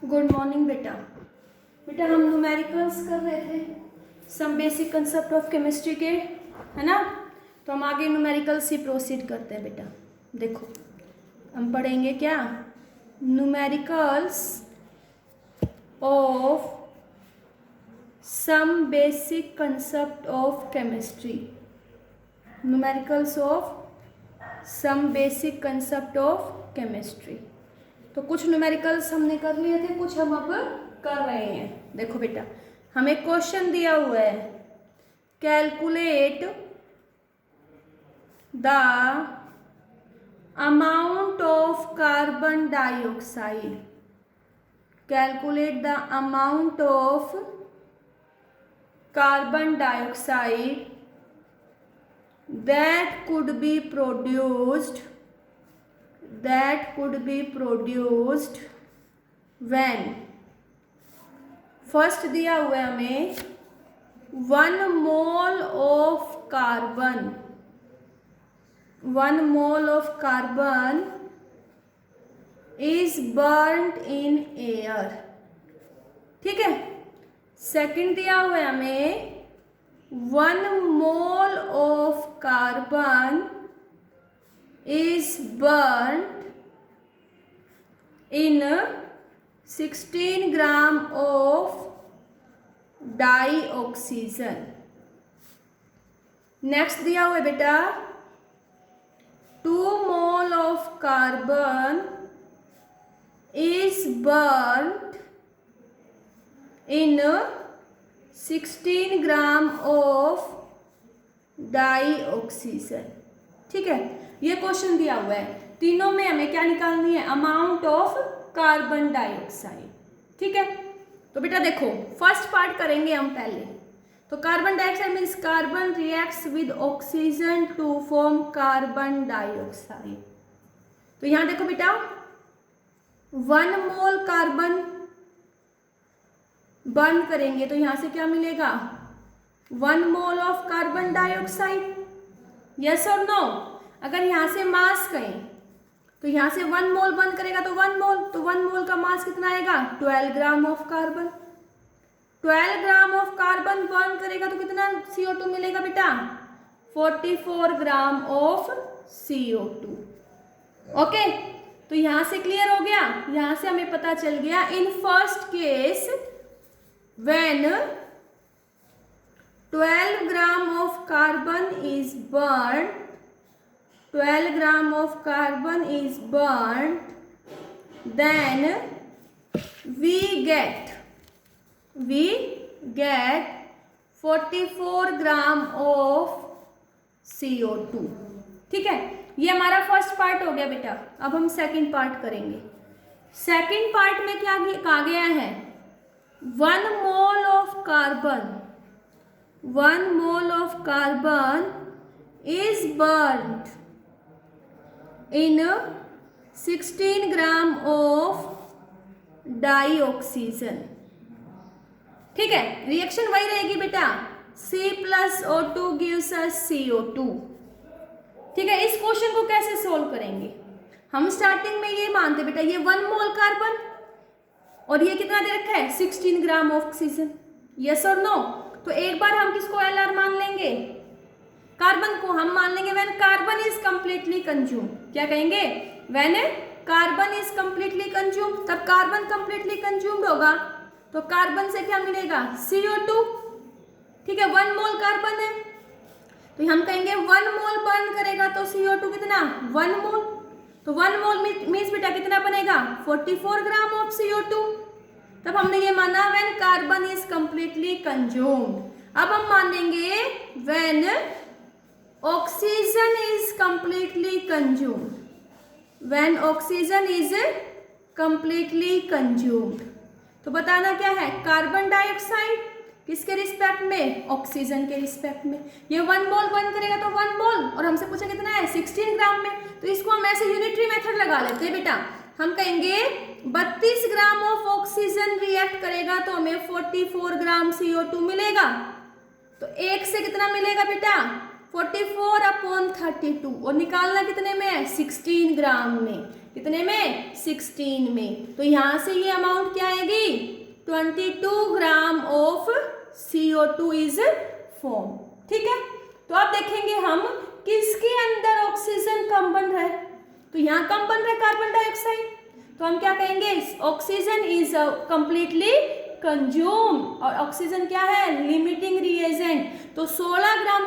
Good morning बेटा। बेटा हम न्यूमेरिकल्स कर रहे थे, some basic concept of chemistry के, है ना। तो हम आगे न्यूमेरिकल्स ही प्रोसीड करते हैं बेटा। देखो हम पढ़ेंगे क्या, numericals of some basic concept of chemistry, numericals of some basic concept of chemistry. तो कुछ न्यूमेरिकल्स हमने कर लिए थे, कुछ हम अब कर रहे हैं। देखो बेटा हमें क्वेश्चन दिया हुआ है, calculate the amount of carbon dioxide, calculate the amount of carbon dioxide that could be produced when, first दिया हुआ है हमें 1 mole of carbon is burnt in air, ठीक है। सेकंड दिया हुआ है हमें 1 mole of carbon is burnt in 16 gram of dioxygen। Next दिया हुआ है बेटा 2 mole of carbon is burnt in 16 gram of dioxygen, ठीक है। ये क्वेश्चन दिया हुआ है, तीनों में हमें क्या निकालनी है, अमाउंट ऑफ कार्बन डाइऑक्साइड, ठीक है। तो बेटा देखो फर्स्ट पार्ट करेंगे हम पहले। तो carbon dioxide means carbon reacts with oxygen to form carbon dioxide. तो यहां देखो बेटा 1 मोल कार्बन बर्न करेंगे तो यहां से क्या मिलेगा, 1 mole of carbon dioxide, yes और नो। अगर यहां से मास कहें तो यहां से 1 मोल बर्न करेगा तो 1 मोल, तो 1 मोल का मास कितना आएगा, 12 gram of carbon. 12 gram of carbon burn करेगा तो कितना CO2 मिलेगा बेटा, 44 ग्राम ऑफ CO2। ओके, तो यहां से क्लियर हो गया। यहां से हमें पता चल गया in first case when 12 gram of carbon is burnt, 12 gram of carbon is burnt, then we get 44 gram of CO2, ठीक है। ये हमारा फर्स्ट पार्ट हो गया बेटा। अब हम सेकंड पार्ट करेंगे। सेकंड पार्ट में क्या कहा गया है, 1 mole of carbon is burnt in 16 gram of dioxygen, ठीक है। रिएक्शन वही रहेगी बेटा, C plus O2 gives us CO2, ठीक है। इस क्वेश्चन को कैसे सोल्व करेंगे, हम स्टार्टिंग में ये मानते बेटा ये 1 मोल कार्बन और ये कितना दे रखा है, 16 ग्राम ऑक्सीजन, यस और नो। तो एक बार हम किसको LR मान लेंगे, कार्बन को हम मान लेंगे when carbon is completely consume. क्या कहेंगे, when carbon is completely consume, तब कार्बन कंप्लीटली कंज्यूम्ड होगा तो कार्बन से क्या मिलेगा, CO2, ठीक है। 1 मोल कार्बन है तो हम कहेंगे 1 मोल बर्न करेगा तो CO2 कितना, 1 मोल। तो 1 मोल मीन्स बेटा कितना बनेगा, 44 ग्राम ऑफ CO2। तब हमने ये माना when carbon is completely consumed. अब हम मानेंगे when oxygen is completely consumed, when oxygen is completely consumed. तो बताना क्या है, कार्बन डाइऑक्साइड किसके रिस्पेक्ट में, ऑक्सीजन के रिस्पेक्ट में। ये 1 मोल बर्न करेगा तो 1 मोल, और हमसे पूछा कितना है, 16 ग्राम में। तो इसको हम ऐसे यूनिटरी मेथड लगा लेते हैं बेटा। हम कहेंगे 32 ग्राम ऑफ ऑक्सीजन रिएक्ट करेगा तो हमें 44 ग्राम CO2 मिलेगा। तो एक से कितना मिलेगा बेटा, 44/32 और निकालना कितने में है, 16 ग्राम में। कितने में? 16 में। तो यहाँ से ये अमाउंट क्या आएगी? 22 gram of CO2 is form. ठीक है, तो अब देखेंगे हम किसके अंदर ऑक्सीजन कम बन रहा है। तो यहाँ कम बन रहा है कार्बन डाइऑक्साइड, तो हम क्या कहेंगे? Oxygen is completely consumed. और ऑक्सीजन क्या है? Limiting reagent. तो 16 ग्राम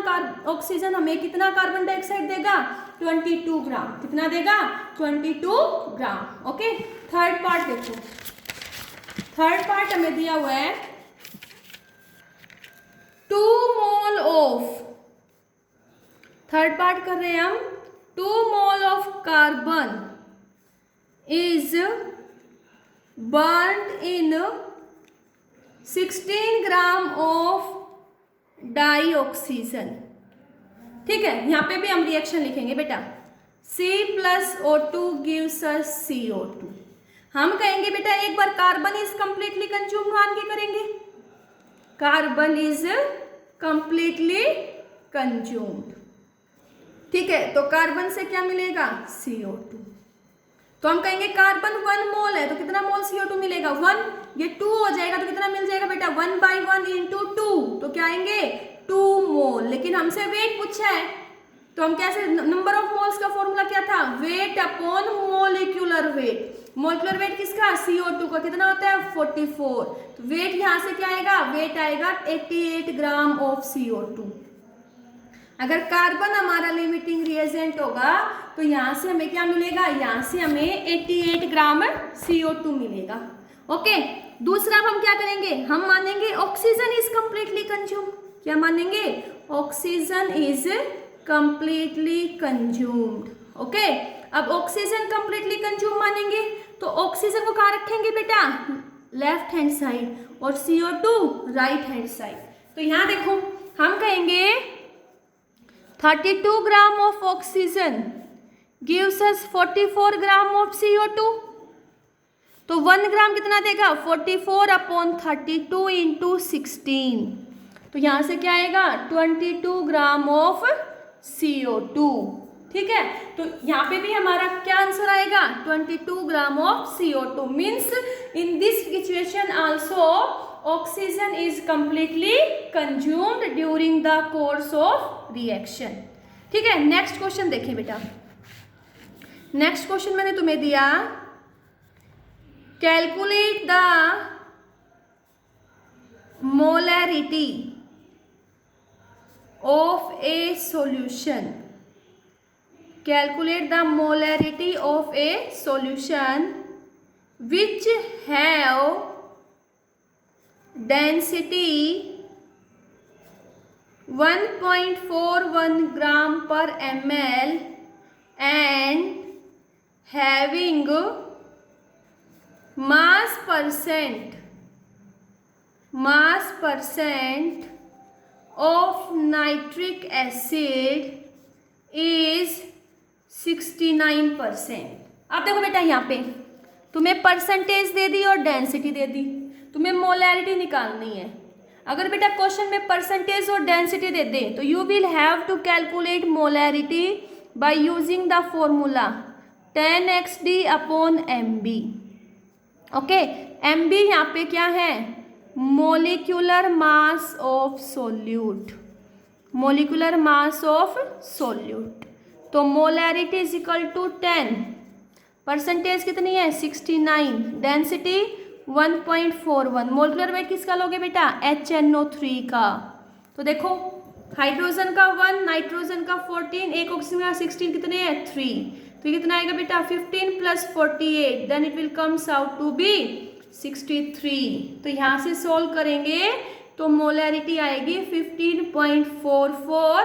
ऑक्सीजन हमें कितना कार्बन डाइऑक्साइड देगा? 22 ग्राम। कितना देगा? 22 ग्राम। ओके, थर्ड पार्ट देखो। थर्ड पार्ट हमें दिया हुआ है 2 मोल ऑफ, थर्ड पार्ट कर रहे हैं हम, 2 mole of carbon is burned in 16 gram of dioxygen. ठीक है, यहां पे भी हम रिएक्शन लिखेंगे बेटा। C+O2 gives us CO2। हम कहेंगे बेटा एक बार कार्बन इज कंप्लीटली कंज्यूम्ड मान के करेंगे। Carbon is completely consumed. ठीक है, तो कार्बन से क्या मिलेगा? CO2। तो हम कहेंगे कार्बन 1 मोल है, तो कितना मोल CO2 मिलेगा? 1। ये 2 हो जाएगा तो कितना मिल जाएगा बेटा? 1/1 इंटू 2, तो क्या आएंगे? 2 मोल। लेकिन हमसे वेट पूछा है, तो हम कैसे? नंबर ऑफ मोल्स का फॉर्मूला क्या था? Weight upon molecular weight. Molecular weight किसका? CO2 का। कितना होता है? 44। तो वेट यहां से क्या आएगा? वेट आएगा 88 ग्राम ऑफ CO2। अगर कार्बन हमारा लिमिटिंग रिएजेंट होगा तो यहाँ से हमें क्या मिलेगा? यहाँ से हमें 88 ग्राम CO2 मिलेगा। ओके, दूसरा हम क्या करेंगे? हम मानेंगे ऑक्सीजन इज कंप्लीटली कंज्यूम्ड। क्या मानेंगे? Oxygen is completely consumed. Okay, अब ऑक्सीजन कंप्लीटली कंज्यूम मानेंगे तो ऑक्सीजन को कहाँ रखेंगे बेटा? लेफ्ट हैंड साइड, और CO2 राइट हैंड साइड। तो यहाँ देखो हम कहेंगे 32 gram of oxygen gives us 44 gram of CO2। तो 1 ग्राम कितना देगा? 44/32 इंटू 16। तो यहाँ से क्या आएगा? 22 ग्राम ऑफ CO2। ठीक है, तो यहाँ पे भी हमारा क्या आंसर आएगा? 22 gram of CO2। Means in this situation also oxygen is completely consumed during the course of reaction. ठीक है, नेक्स्ट क्वेश्चन देखिए बेटा। नेक्स्ट क्वेश्चन मैंने तुम्हें दिया, calculate the molarity of A solution. Calculate the molarity of A solution which have density 1.41 gram per ml and having mass percent of nitric acid is 69%। अब देखो बेटा, यहाँ पे तुम्हें परसेंटेज दे दी और डेंसिटी दे दी, तुम्हें मोलैरिटी निकालनी है। अगर बेटा क्वेश्चन में परसेंटेज और डेंसिटी दे दे तो you will have to calculate molarity by using the formula 10xD/mb। Okay, mb यहाँ पे क्या है? Molecular mass of solute. Molecular mass of solute. तो molarity is equal to 10, percentage कितनी है? 69, डेंसिटी 1.41। मोलिकुलर वेट किसका लोगे बेटा? HNO3 का। तो देखो हाइड्रोजन का 1, नाइट्रोजन का 14, एक ऑक्सीजन का 16, कितने हैं? 3। तो ये कितना आएगा बेटा? 15 + 48, then it will comes out to be 63। तो यहाँ से सोल्व करेंगे तो मोलैरिटी आएगी 15.44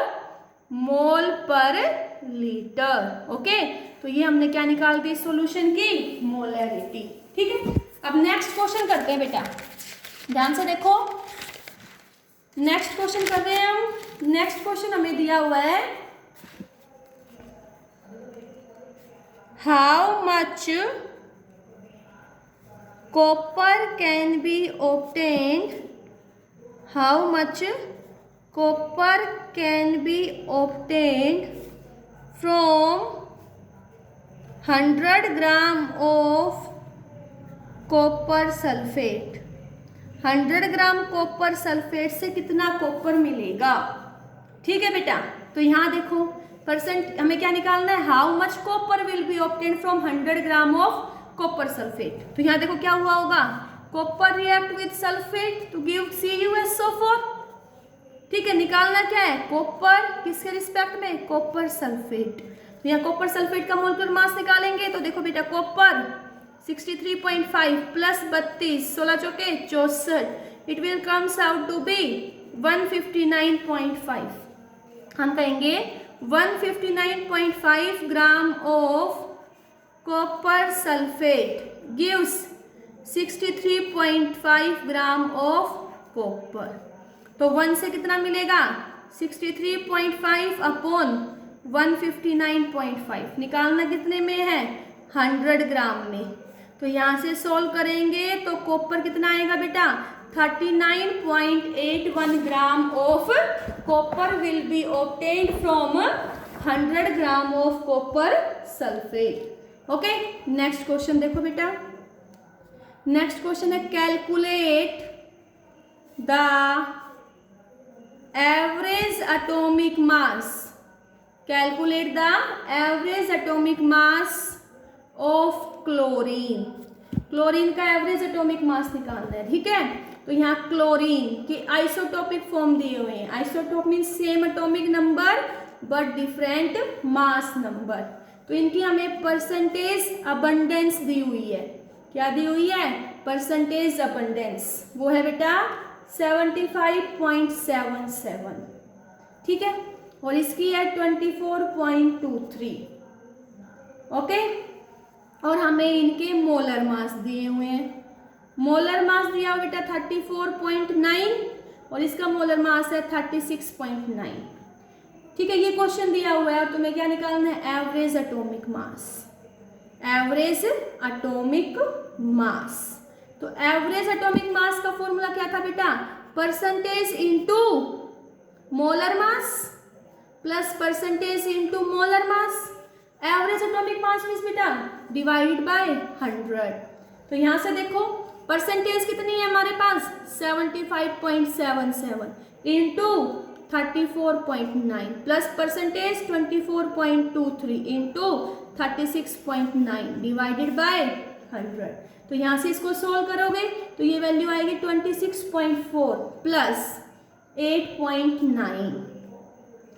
मोल पर लीटर। ओके, तो ये हमने क्या निकाल दी? सॉल्यूशन की मोलैरिटी। ठीक है, अब नेक्स्ट क्वेश्चन करते हैं बेटा, ध्यान से देखो। नेक्स्ट क्वेश्चन कर रहे हैं हम। नेक्स्ट क्वेश्चन हमें दिया हुआ है, how much copper can be obtained, how much copper can be obtained from 100 gram of copper sulphate, 100 gram copper sulphate से कितना कॉपर मिलेगा। ठीक है बेटा, तो यहाँ देखो परसेंट हमें क्या निकालना है, how much copper will be obtain from 100 gram of copper sulphate. तो यहाँ देखो क्या हुआ होगा, copper react with sulphate to give CuSO4। ठीक है, निकालना क्या है, कॉपर किसके रिस्पेक्ट में, कॉपर सल्फेट। तो यहाँ कॉपर सल्फेट का मोलकुलर मास निकालेंगे तो देखो बेटा कॉपर 63.5 प्लस 32, 16 चौके 64, it will comes out to be 159.5। हम कहेंगे 159.5 gram of copper sulphate gives 63.5 gram of copper. तो 1 से कितना मिलेगा, 63.5 अपॉन 159.5, निकालना कितने में है, 100 ग्राम में। तो यहाँ से सॉल्व करेंगे तो कॉपर कितना आएगा बेटा, 39.81 ग्राम of copper will B obtained from 100 gram of copper sulphate. Okay, next question देखो बेटा, नेक्स्ट क्वेश्चन है calculate the average atomic mass, calculate the average atomic mass of chlorine. Chlorine का एवरेज एटॉमिक मास निकालना है। ठीक है, तो यहाँ क्लोरीन के आइसोटोपिक फॉर्म दिए हुए हैं, isotope mean same atomic number but different mass number. तो इनकी हमें परसेंटेज अबंडेंस दी हुई है, क्या दी हुई है, परसेंटेज अबंडेंस, वो है बेटा 75.77। ठीक है, और इसकी है 24.23। ओके, और हमें इनके मोलर मास दिए हुए हैं, मोलर मास दिया हुआ बेटा 34.9 और इसका मोलर मास है 36.9। ठीक है, ये क्वेश्चन दिया हुआ है और तुम्हें क्या निकालना है, average atomic mass, average atomic mass. तो एवरेज एटॉमिक मास का फॉर्मूला क्या था बेटा, percentage into molar mass plus percentage into molar mass. Average atomic mass means बेटा डिवाइडेड बाय 100। तो यहाँ से देखो परसेंटेज कितनी है हमारे पास, 75.77 into 34.9 plus percentage 24.23 into 36.9 divided by 100। तो यहाँ से इसको सोल्व करोगे तो ये वैल्यू आएगी 26.4 प्लस 8.9।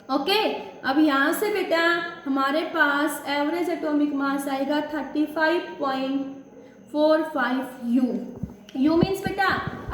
ओके, अब यहाँ से बेटा हमारे पास एवरेज एटॉमिक मास आएगा 35.45 U। U मीन्स बेटा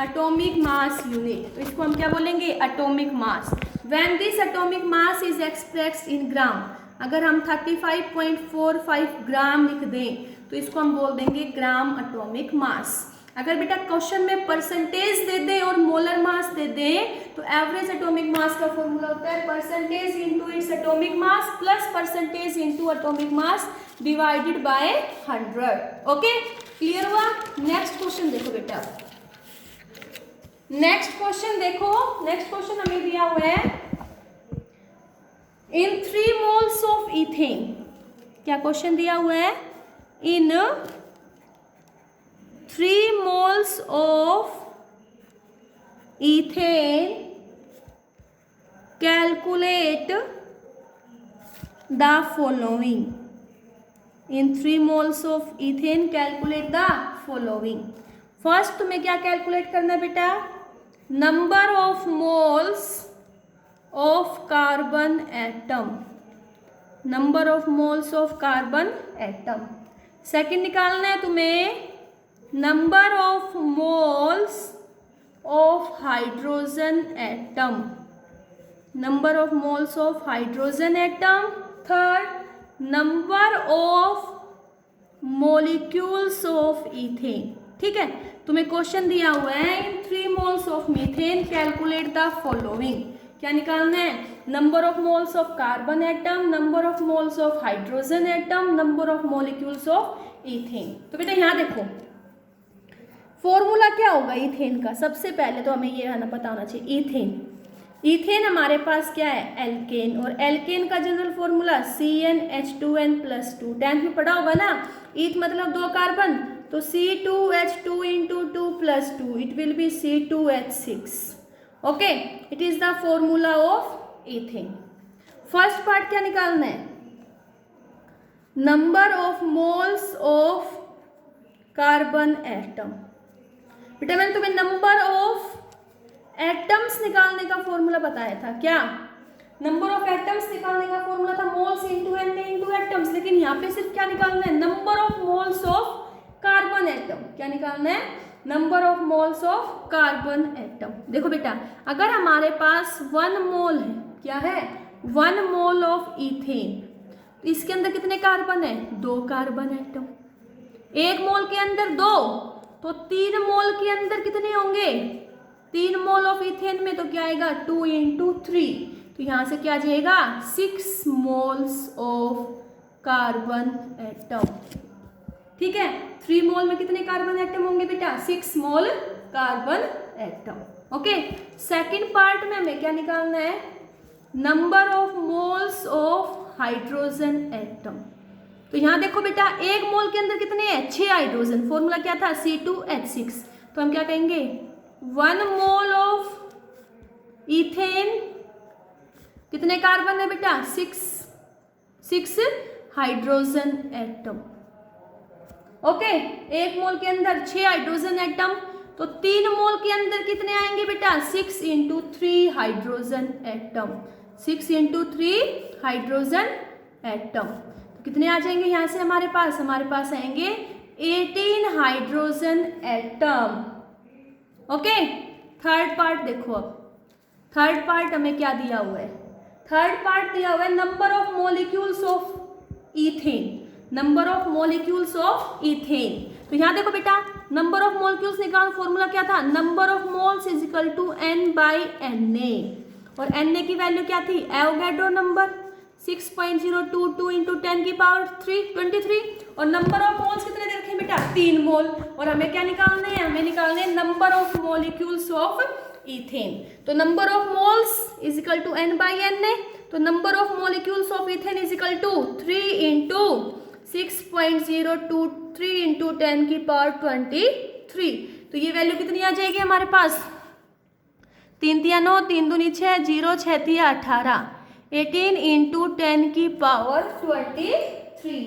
एटॉमिक मास यूनिट, तो इसको हम क्या बोलेंगे, atomic mass. When this atomic mass is expressed in gram, अगर हम 35.45 ग्राम लिख दें तो इसको हम बोल देंगे ग्राम एटॉमिक मास। अगर बेटा क्वेश्चन में परसेंटेज दे दे और मोलर मास दे दे तो एवरेज एटॉमिक मास का फॉर्मूला होता है percentage into its atomic mass plus percentage into atomic mass divided by 100। Okay, clear हुआ। नेक्स्ट क्वेश्चन देखो बेटा, नेक्स्ट क्वेश्चन देखो, नेक्स्ट क्वेश्चन हमें दिया हुआ है इन 3 मोल्स ऑफ इथेन। क्या क्वेश्चन दिया हुआ है, इन 3 moles of ethane calculate the following। in 3 moles of ethane calculate the following। First तुम्हें क्या कैलकुलेट करना है बेटा, number of moles of carbon atom, number of moles of carbon atom. Second निकालना है तुम्हें number of moles of hydrogen atom, number of moles of hydrogen atom. Third, number of molecules of ethane. ठीक है, तुम्हें question दिया हुआ है इन 3 moles of methane calculate the following. क्या निकालना है, number of moles of carbon atom, number of moles of hydrogen atom, number of molecules of ethane. तो बेटा यहाँ देखो फॉर्मूला क्या होगा इथेन का, सबसे पहले तो हमें ये है ना बताना चाहिए इथेन। इथेन हमारे पास क्या है, एल्केन, और एल्केन का जनरल फॉर्मूला CnH2n+2, 10th में पढ़ा होगा ना। ईथ मतलब 2 कार्बन, तो C2H2 into 2 plus 2, it will be C2H6. Okay, it is the formula of ethane. First part क्या निकालना है, number of moles of carbon atom. बेटा मैंने तुम्हें नंबर ऑफ एटम्स निकालने का फॉर्मूला बताया था, क्या नंबर ऑफ एटम्स निकालने का फॉर्मूला था moles into N into atoms, लेकिन यहाँ पे सिर्फ क्या निकालना है, number of moles of carbon atom. क्या निकालना है, number of moles of carbon atom. देखो बेटा, अगर हमारे पास 1 मोल है, क्या है 1 मोल ऑफ इथेन, तो इसके अंदर कितने कार्बन है, 2 कार्बन एटम। 1 मोल के अंदर 2, तो 3 मोल के अंदर कितने होंगे, 3 मोल ऑफ इथेन में तो क्या आएगा 2 into 3, तो यहाँ से क्या आ जाएगा 6 मोल्स ऑफ कार्बन एटम। ठीक है, 3 मोल में कितने कार्बन एटम होंगे बेटा, 6 mole carbon atom. Okay, second part में हमें क्या निकालना है, number of moles of hydrogen atom. तो यहाँ देखो बेटा, 1 मोल के अंदर कितने हैं, 6 हाइड्रोजन, फॉर्मूला क्या था C2H6, तो हम क्या कहेंगे 1 मोल ऑफ इथेन, कितने कार्बन है बेटा 6 हाइड्रोजन एटम। ओके, 1 मोल के अंदर 6 हाइड्रोजन एटम, तो 3 मोल के अंदर कितने आएंगे बेटा 6 into 3 hydrogen atom, 6 into 3 hydrogen atom. तो कितने आ जाएंगे यहाँ से हमारे पास आएंगे 18 hydrogen atom. Okay, third part देखो, अब थर्ड पार्ट हमें क्या दिया हुआ है, थर्ड पार्ट दिया हुआ है number of molecules of ethane, number of molecules of ethane. तो यहाँ देखो बेटा, नंबर ऑफ मॉलिक्यूल्स निकाल, फॉर्मूला क्या था, number of moles is equal to N/Na, और Na की वैल्यू क्या थी, एवोगैड्रो नंबर 6.022 into 10 की पावर 23, और नंबर ऑफ मोल्स कितने दे रखे हैं बेटा 3 मोल, और हमें क्या निकालने हैं, हमें निकालने हैं number of molecules of ethane. तो number of moles is equal to N/Na, तो number of molecules of ethane is equal to 3 into 6.023 into 10 की पावर 23। तो ये वैल्यू कितनी आ जाएगी हमारे पास, 3 तिया 9, 3 दूनी 6, 0 6 तिया 18, 18 into 10 की पावर 23।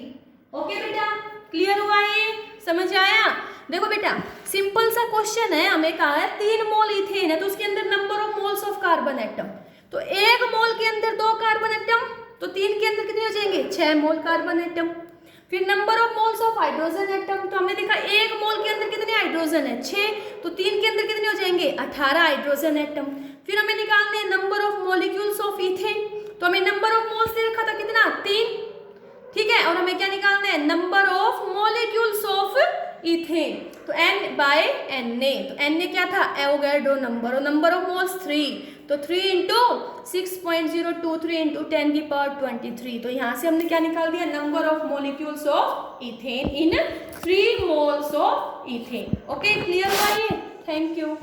ओके बेटा, क्लियर हुआ, ये समझ आया। देखो बेटा, सिंपल सा क्वेश्चन है, हमें कहा है 3 मोल इथेन है, तो उसके अंदर number of moles of carbon atom, तो 1 मोल के अंदर 2 कार्बन एटम, तो 3 के अंदर कितने हो जाएंगे 6 मोल कार्बन एटम। फिर number of moles of hydrogen atom, तो हमने देखा 1 मोल के अंदर कितने हाइड्रोजन है 6, तो 3 के अंदर कितने हो जाएंगे 18 हाइड्रोजन एटम। फिर हमें निकालने हैं number of molecules of ethane, तो हमें नंबर ऑफ मोल्स दे रखा था कितना 3, ठीक है, और हमें क्या निकालना है number of molecules of ethane, तो N/Na, तो Na क्या था एवोगैड्रो नंबर, और नंबर ऑफ मोल्स 3, तो 3 into 6.023 into 10 की पावर 23। तो यहाँ से हमने क्या निकाल दिया, number of molecules of ethane in 3 moles of ethane. Okay, clear हुआ ये, थैंक यू।